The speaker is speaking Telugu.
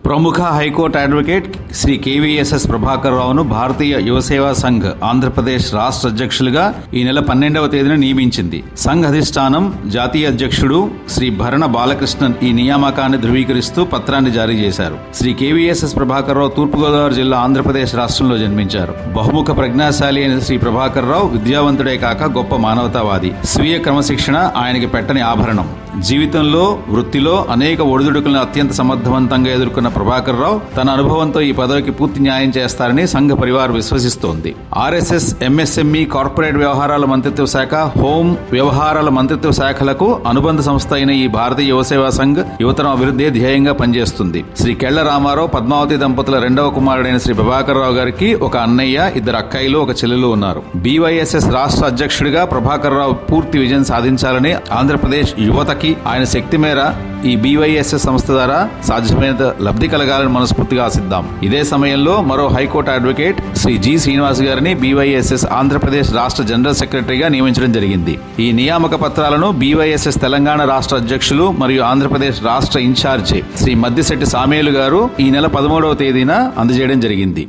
ప్రముఖ high court advocate Shri KVSS Prabhakar రావును భారతీయ యువసేవా సంఘ్ ఆంధ్రప్రదేశ్ రాష్ట్ర అధ్యక్షులుగా ఈ నెల 12వ తేదీన నియమించింది. సంఘ్ అధిష్టానం జాతీయ అధ్యక్షుడు శ్రీ భరణ బాలకృష్ణన్ ఈ నియామకాన్ని ధృవీకరిస్తూ పత్రాన్ని జారీ చేశారు. శ్రీ కేవీఎస్ఎస్ ప్రభాకర్ రావు తూర్పుగోదావరి జిల్లా ఆంధ్రప్రదేశ్ రాష్ట్రంలో జన్మించారు. బహుముఖ ప్రజ్ఞాశాలి అయిన శ్రీ ప్రభాకర్ రావు విద్యావంతుడే కాక గొప్ప మానవతావాది. స్వీయ క్రమశిక్షణ ఆయనకి పెట్టని ఆభరణం. జీవితంలో, వృత్తిలో అనేక ఒడిదుడుకులను అత్యంత సమర్థవంతంగా ఎదుర్కొన్న ప్రభాకర్ రావు తన అనుభవంతో ఈ పదవికి పూర్తి న్యాయం చేస్తారని సంఘ పరివార్ విశ్వసిస్తోంది. ఆర్ఎస్ఎస్, ఎంఎస్ఎంఈ, కార్పొరేట్ వ్యవహారాల మంత్రిత్వ శాఖ, హోం వ్యవహారాల మంత్రిత్వ శాఖలకు అనుబంధ సంస్థ అయిన ఈ భారతీయ యువసేవా సంఘ్ యువతరం అభివృద్ధి ధ్యేయంగా పనిచేస్తుంది. శ్రీ కెళ్ల రామారావు, పద్మావతి దంపతుల రెండవ కుమారుడైన శ్రీ ప్రభాకర్ రావు గారికి ఒక అన్నయ్య, ఇద్దరు అక్కయ్యలు, ఒక చెల్లెలు ఉన్నారు. బీవైఎస్ఎస్ రాష్ట్ర అధ్యక్షుడిగా ప్రభాకర్ రావు పూర్తి విజయం సాధించాలని ఆంధ్రప్రదేశ్ యువతకి ఆయన శక్తి మేర ఈ బీవైఎస్ఎస్ సంస్థ ద్వారా సాధ్యమైనంత లబ్ధి కలగాలని మనస్ఫూర్తిగా ఆశిద్దాం. ఇదే సమయంలో మరో high court advocate Shri G Srinivas గారిని బీవైఎస్ఎస్ ఆంధ్రప్రదేశ్ రాష్ట్ర జనరల్ సెక్రటరీగా నియమించడం జరిగింది. ఈ నియామక పత్రాలను బీవైఎస్ఎస్ తెలంగాణ రాష్ట్ర అధ్యక్షులు మరియు ఆంధ్రప్రదేశ్ రాష్ట్ర ఇన్ఛార్జి శ్రీ మద్దిశెట్టి సామేలు గారు ఈ నెల 13వ తేదీన అందజేయడం జరిగింది.